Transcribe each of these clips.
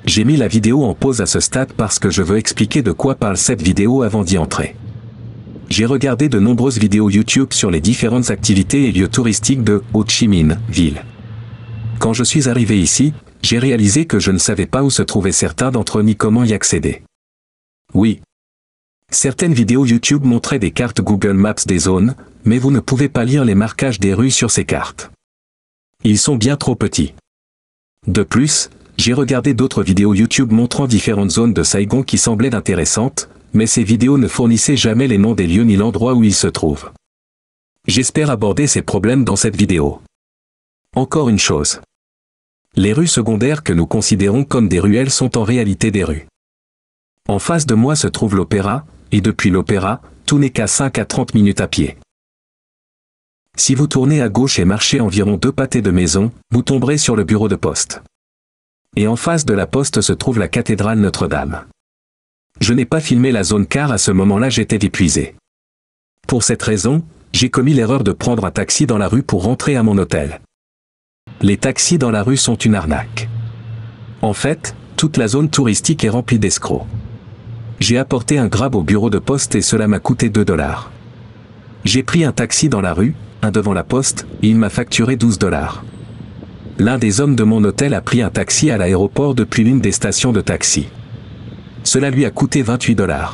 J'ai mis la vidéo en pause à ce stade parce que je veux expliquer de quoi parle cette vidéo avant d'y entrer. J'ai regardé de nombreuses vidéos YouTube sur les différentes activités et lieux touristiques de Ho Chi Minh Ville. Quand je suis arrivé ici, j'ai réalisé que je ne savais pas où se trouvaient certains d'entre eux ni comment y accéder. Oui. Certaines vidéos YouTube montraient des cartes Google Maps des zones, mais vous ne pouvez pas lire les marquages des rues sur ces cartes. Ils sont bien trop petits. De plus, j'ai regardé d'autres vidéos YouTube montrant différentes zones de Saigon qui semblaient intéressantes, mais ces vidéos ne fournissaient jamais les noms des lieux ni l'endroit où ils se trouvent. J'espère aborder ces problèmes dans cette vidéo. Encore une chose. Les rues secondaires que nous considérons comme des ruelles sont en réalité des rues. En face de moi se trouve l'Opéra, et depuis l'Opéra, tout n'est qu'à 5 à 30 minutes à pied. Si vous tournez à gauche et marchez environ 2 pâtés de maison, vous tomberez sur le bureau de poste. Et en face de la poste se trouve la cathédrale Notre-Dame. Je n'ai pas filmé la zone car à ce moment-là j'étais épuisé. Pour cette raison, j'ai commis l'erreur de prendre un taxi dans la rue pour rentrer à mon hôtel. Les taxis dans la rue sont une arnaque. En fait, toute la zone touristique est remplie d'escrocs. J'ai apporté un grab au bureau de poste et cela m'a coûté 2 $. J'ai pris un taxi dans la rue, un devant la poste, et il m'a facturé 12 $. L'un des hommes de mon hôtel a pris un taxi à l'aéroport depuis l'une des stations de taxi. Cela lui a coûté 28 $.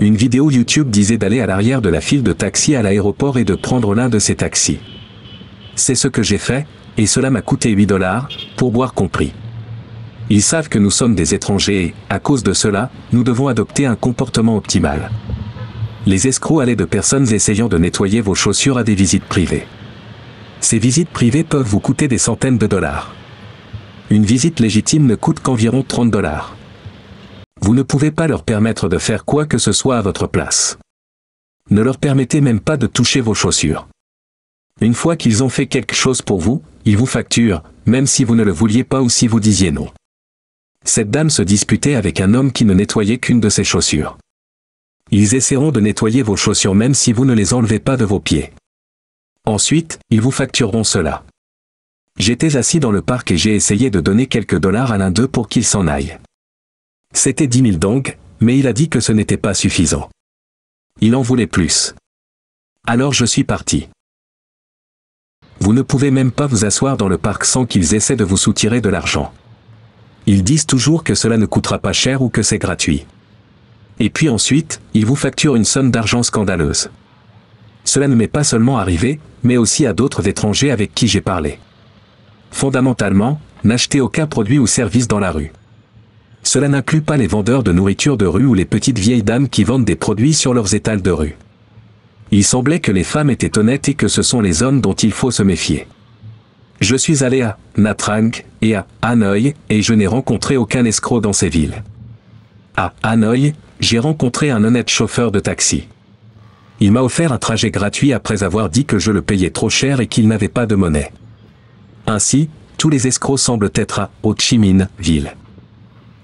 Une vidéo YouTube disait d'aller à l'arrière de la file de taxi à l'aéroport et de prendre l'un de ces taxis. C'est ce que j'ai fait, et cela m'a coûté 8 $, pour boire compris. Ils savent que nous sommes des étrangers et, à cause de cela, nous devons adopter un comportement optimal. Les escrocs allaient de personnes essayant de nettoyer vos chaussures à des visites privées. Ces visites privées peuvent vous coûter des centaines de dollars. Une visite légitime ne coûte qu'environ 30 $. Vous ne pouvez pas leur permettre de faire quoi que ce soit à votre place. Ne leur permettez même pas de toucher vos chaussures. Une fois qu'ils ont fait quelque chose pour vous, ils vous facturent, même si vous ne le vouliez pas ou si vous disiez non. Cette dame se disputait avec un homme qui ne nettoyait qu'une de ses chaussures. Ils essaieront de nettoyer vos chaussures même si vous ne les enlevez pas de vos pieds. Ensuite, ils vous factureront cela. J'étais assis dans le parc et j'ai essayé de donner quelques dollars à l'un d'eux pour qu'il s'en aille. C'était 10 000 dong, mais il a dit que ce n'était pas suffisant. Il en voulait plus. Alors je suis parti. Vous ne pouvez même pas vous asseoir dans le parc sans qu'ils essaient de vous soutirer de l'argent. Ils disent toujours que cela ne coûtera pas cher ou que c'est gratuit. Et puis ensuite, ils vous facturent une somme d'argent scandaleuse. Cela ne m'est pas seulement arrivé, mais aussi à d'autres étrangers avec qui j'ai parlé. Fondamentalement, n'achetez aucun produit ou service dans la rue. Cela n'inclut pas les vendeurs de nourriture de rue ou les petites vieilles dames qui vendent des produits sur leurs étals de rue. Il semblait que les femmes étaient honnêtes et que ce sont les hommes dont il faut se méfier. Je suis allé à Nha Trang et à Hanoï et je n'ai rencontré aucun escroc dans ces villes. À Hanoï, j'ai rencontré un honnête chauffeur de taxi. Il m'a offert un trajet gratuit après avoir dit que je le payais trop cher et qu'il n'avait pas de monnaie. Ainsi, tous les escrocs semblent être à Ho Chi Minh Ville.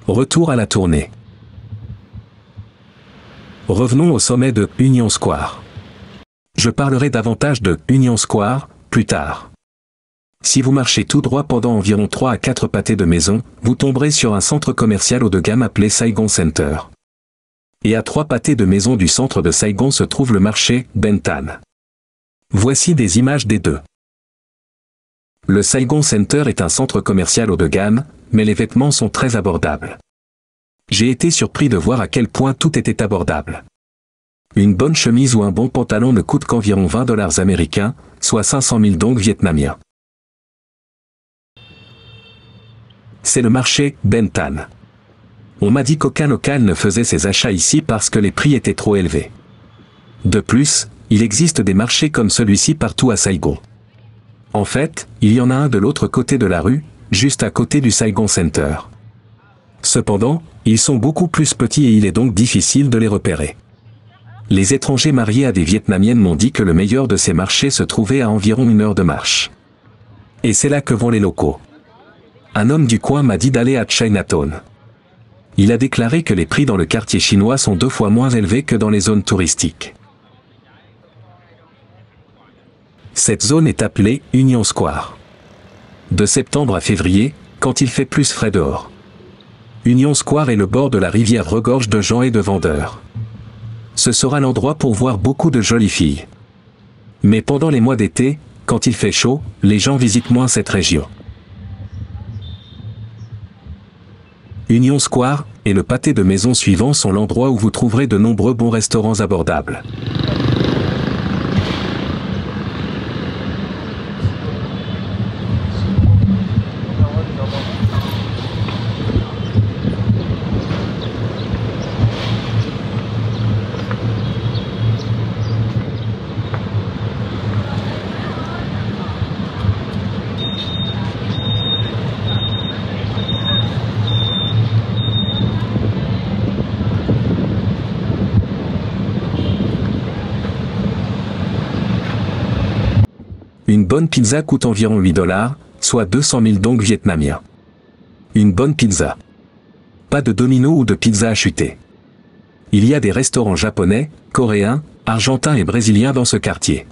Retour à la tournée. Revenons au sommet de Union Square. Je parlerai davantage de Union Square plus tard. Si vous marchez tout droit pendant environ 3 à 4 pâtés de maison, vous tomberez sur un centre commercial haut de gamme appelé Saigon Center. Et à 3 pâtés de maison du centre de Saigon se trouve le marché Ben Thanh. Voici des images des deux. Le Saigon Center est un centre commercial haut de gamme, mais les vêtements sont très abordables. J'ai été surpris de voir à quel point tout était abordable. Une bonne chemise ou un bon pantalon ne coûte qu'environ 20 $ américains, soit 500 000 dong vietnamiens. C'est le marché Ben Thanh. On m'a dit qu'aucun local ne faisait ses achats ici parce que les prix étaient trop élevés. De plus, il existe des marchés comme celui-ci partout à Saigon. En fait, il y en a un de l'autre côté de la rue, juste à côté du Saigon Center. Cependant, ils sont beaucoup plus petits et il est donc difficile de les repérer. Les étrangers mariés à des Vietnamiennes m'ont dit que le meilleur de ces marchés se trouvait à environ 1 heure de marche. Et c'est là que vont les locaux. Un homme du coin m'a dit d'aller à Chinatown. Il a déclaré que les prix dans le quartier chinois sont 2 fois moins élevés que dans les zones touristiques. Cette zone est appelée Union Square. De septembre à février, quand il fait plus frais dehors. Union Square et le bord de la rivière regorge de gens et de vendeurs. Ce sera l'endroit pour voir beaucoup de jolies filles. Mais pendant les mois d'été, quand il fait chaud, les gens visitent moins cette région. Union Square et le pâté de maison suivant sont l'endroit où vous trouverez de nombreux bons restaurants abordables. Une bonne pizza coûte environ 8 $, soit 200 000 dong vietnamiens. Une bonne pizza. Pas de domino ou de pizza achetée. Il y a des restaurants japonais, coréens, argentins et brésiliens dans ce quartier.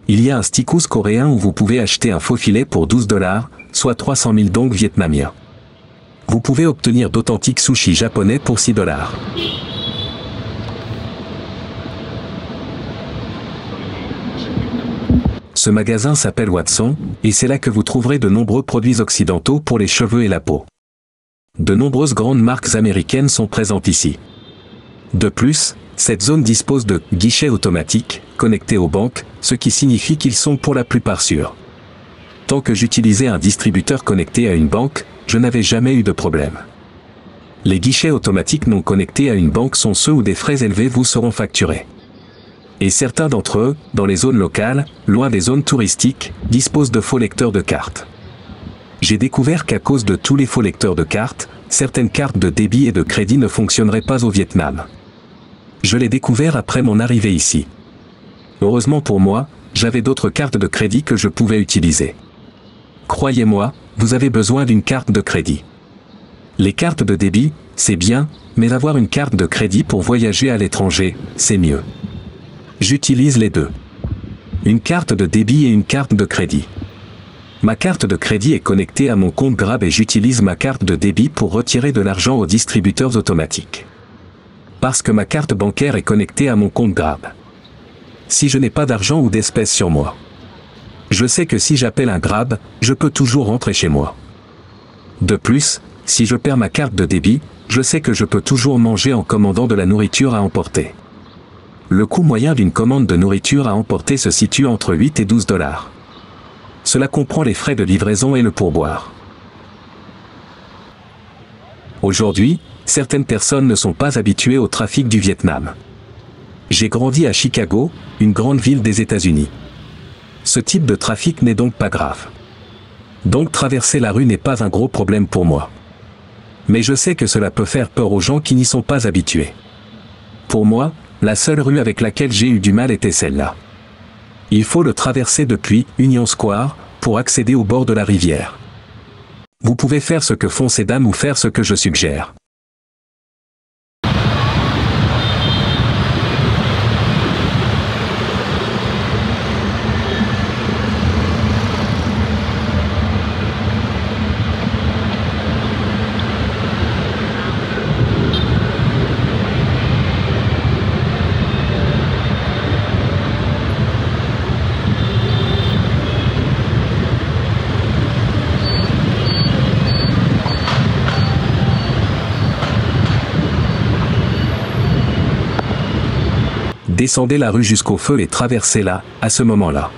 Il y a un steakhouse coréen où vous pouvez acheter un faux filet pour 12 $, soit 300 000 dong vietnamiens. Vous pouvez obtenir d'authentiques sushis japonais pour 6 $. Ce magasin s'appelle Watson, et c'est là que vous trouverez de nombreux produits occidentaux pour les cheveux et la peau. De nombreuses grandes marques américaines sont présentes ici. De plus, cette zone dispose de guichets automatiques, connectés aux banques, ce qui signifie qu'ils sont pour la plupart sûrs. Tant que j'utilisais un distributeur connecté à une banque, je n'avais jamais eu de problème. Les guichets automatiques non connectés à une banque sont ceux où des frais élevés vous seront facturés. Et certains d'entre eux, dans les zones locales, loin des zones touristiques, disposent de faux lecteurs de cartes. J'ai découvert qu'à cause de tous les faux lecteurs de cartes, certaines cartes de débit et de crédit ne fonctionneraient pas au Vietnam. Je l'ai découvert après mon arrivée ici. Heureusement pour moi, j'avais d'autres cartes de crédit que je pouvais utiliser. Croyez-moi, vous avez besoin d'une carte de crédit. Les cartes de débit, c'est bien, mais avoir une carte de crédit pour voyager à l'étranger, c'est mieux. J'utilise les deux. Une carte de débit et une carte de crédit. Ma carte de crédit est connectée à mon compte Grab et j'utilise ma carte de débit pour retirer de l'argent aux distributeurs automatiques. Parce que ma carte bancaire est connectée à mon compte Grab. Si je n'ai pas d'argent ou d'espèces sur moi, je sais que si j'appelle un Grab, je peux toujours rentrer chez moi. De plus, si je perds ma carte de débit, je sais que je peux toujours manger en commandant de la nourriture à emporter. Le coût moyen d'une commande de nourriture à emporter se situe entre 8 et 12 $. Cela comprend les frais de livraison et le pourboire. Aujourd'hui, certaines personnes ne sont pas habituées au trafic du Vietnam. J'ai grandi à Chicago, une grande ville des États-Unis. Ce type de trafic n'est donc pas grave. Donc traverser la rue n'est pas un gros problème pour moi. Mais je sais que cela peut faire peur aux gens qui n'y sont pas habitués. Pour moi, la seule rue avec laquelle j'ai eu du mal était celle-là. Il faut le traverser depuis Union Square pour accéder au bord de la rivière. Vous pouvez faire ce que font ces dames ou faire ce que je suggère. Descendez la rue jusqu'au feu et traversez-la, à ce moment-là.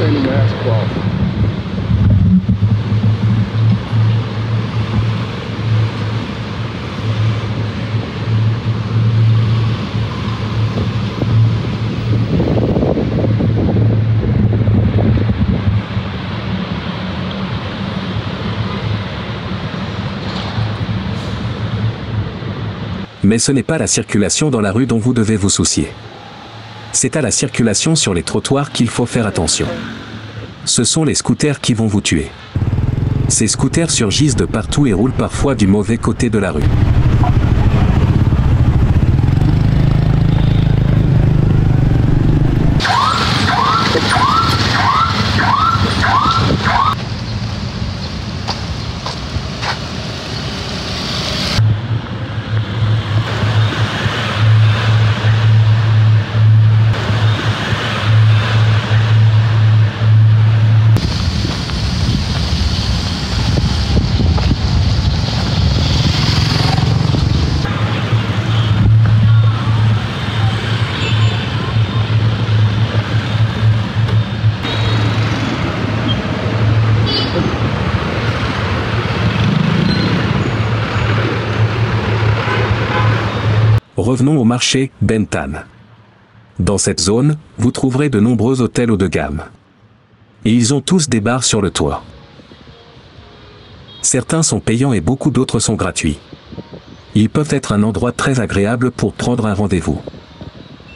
pain in the ass cloth. Mais ce n'est pas la circulation dans la rue dont vous devez vous soucier. C'est à la circulation sur les trottoirs qu'il faut faire attention. Ce sont les scooters qui vont vous tuer. Ces scooters surgissent de partout et roulent parfois du mauvais côté de la rue. Revenons au marché Bentham. Dans cette zone, vous trouverez de nombreux hôtels haut de gamme. Et ils ont tous des bars sur le toit. Certains sont payants et beaucoup d'autres sont gratuits. Ils peuvent être un endroit très agréable pour prendre un rendez-vous.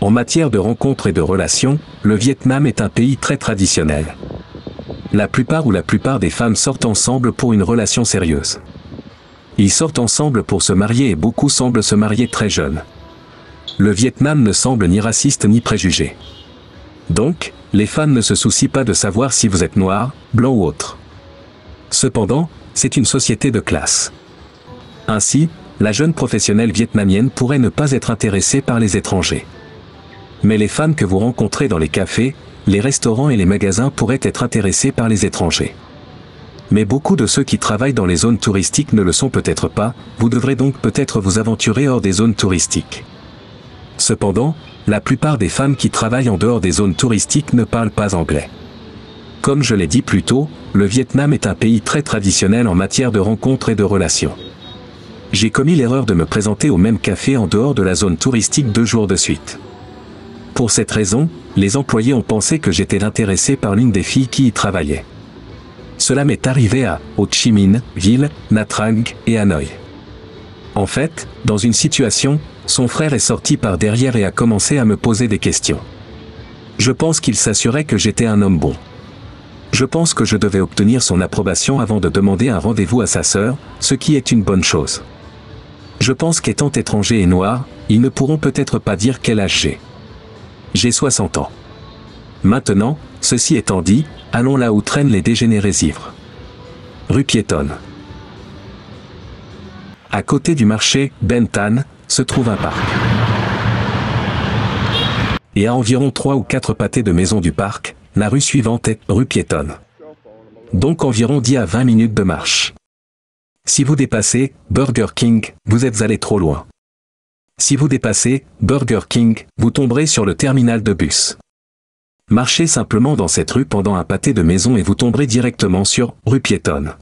En matière de rencontres et de relations, le Vietnam est un pays très traditionnel. La plupart des femmes sortent ensemble pour une relation sérieuse. Ils sortent ensemble pour se marier et beaucoup semblent se marier très jeunes. Le Vietnam ne semble ni raciste ni préjugé. Donc, les femmes ne se soucient pas de savoir si vous êtes noir, blanc ou autre. Cependant, c'est une société de classe. Ainsi, la jeune professionnelle vietnamienne pourrait ne pas être intéressée par les étrangers. Mais les femmes que vous rencontrez dans les cafés, les restaurants et les magasins pourraient être intéressées par les étrangers. Mais beaucoup de ceux qui travaillent dans les zones touristiques ne le sont peut-être pas, vous devrez donc peut-être vous aventurer hors des zones touristiques. Cependant, la plupart des femmes qui travaillent en dehors des zones touristiques ne parlent pas anglais. Comme je l'ai dit plus tôt, le Vietnam est un pays très traditionnel en matière de rencontres et de relations. J'ai commis l'erreur de me présenter au même café en dehors de la zone touristique 2 jours de suite. Pour cette raison, les employés ont pensé que j'étais intéressé par l'une des filles qui y travaillait. Cela m'est arrivé à Ho Chi Minh Ville, Nha Trang et Hanoï. En fait, dans une situation, son frère est sorti par derrière et a commencé à me poser des questions. Je pense qu'il s'assurait que j'étais un homme bon. Je pense que je devais obtenir son approbation avant de demander un rendez-vous à sa sœur, ce qui est une bonne chose. Je pense qu'étant étranger et noir, ils ne pourront peut-être pas dire quel âge j'ai. J'ai 60 ans. Maintenant, ceci étant dit, allons là où traînent les dégénérés ivres. Rue piétonne. À côté du marché Bentham se trouve un parc. Et à environ 3 ou 4 pâtés de maisons du parc, la rue suivante est rue piétonne. Donc environ 10 à 20 minutes de marche. Si vous dépassez Burger King, vous êtes allé trop loin. Si vous dépassez Burger King, vous tomberez sur le terminal de bus. Marchez simplement dans cette rue pendant un pâté de maisons et vous tomberez directement sur rue piétonne.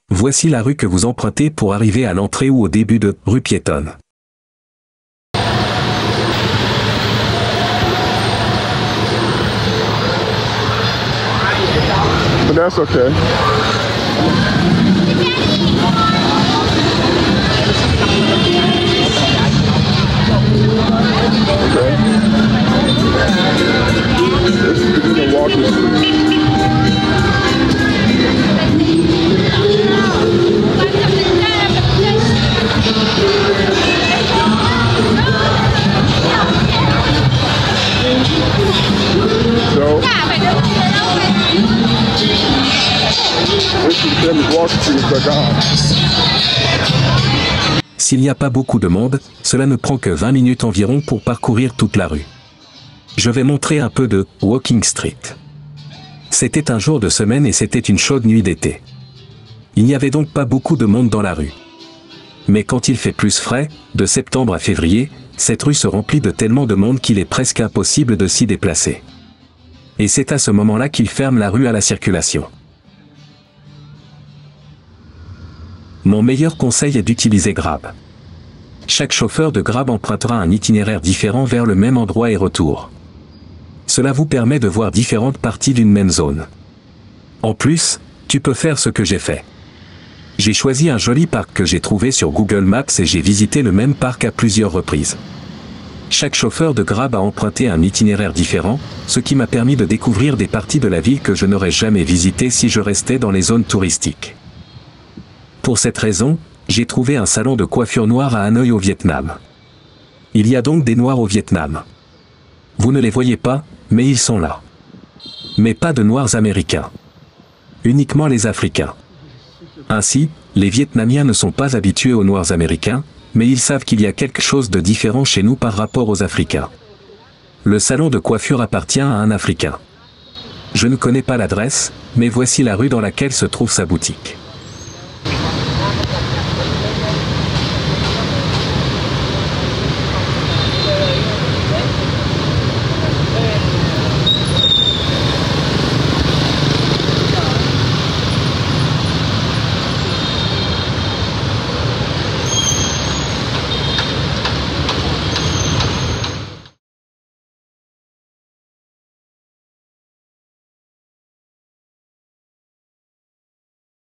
Voici la rue que vous empruntez pour arriver à l'entrée ou au début de rue piétonne. But that's okay. Okay. This is the walking street. So, this is the walking street, but gone. S'il n'y a pas beaucoup de monde, cela ne prend que 20 minutes environ pour parcourir toute la rue. Je vais montrer un peu de Walking Street. C'était un jour de semaine et c'était une chaude nuit d'été. Il n'y avait donc pas beaucoup de monde dans la rue. Mais quand il fait plus frais, de septembre à février, Cette rue se remplit de tellement de monde qu'il est presque impossible de s'y déplacer. Et c'est à ce moment-là qu'il ferme la rue à la circulation. Mon meilleur conseil est d'utiliser Grab. Chaque chauffeur de Grab empruntera un itinéraire différent vers le même endroit et retour. Cela vous permet de voir différentes parties d'une même zone. En plus, tu peux faire ce que j'ai fait. J'ai choisi un joli parc que j'ai trouvé sur Google Maps et j'ai visité le même parc à plusieurs reprises. Chaque chauffeur de Grab a emprunté un itinéraire différent, ce qui m'a permis de découvrir des parties de la ville que je n'aurais jamais visitées si je restais dans les zones touristiques. Pour cette raison, j'ai trouvé un salon de coiffure noire à Hanoï au Vietnam. Il y a donc des Noirs au Vietnam. Vous ne les voyez pas, mais ils sont là. Mais pas de Noirs américains. Uniquement les Africains. Ainsi, les Vietnamiens ne sont pas habitués aux Noirs américains, mais ils savent qu'il y a quelque chose de différent chez nous par rapport aux Africains. Le salon de coiffure appartient à un Africain. Je ne connais pas l'adresse, mais voici la rue dans laquelle se trouve sa boutique.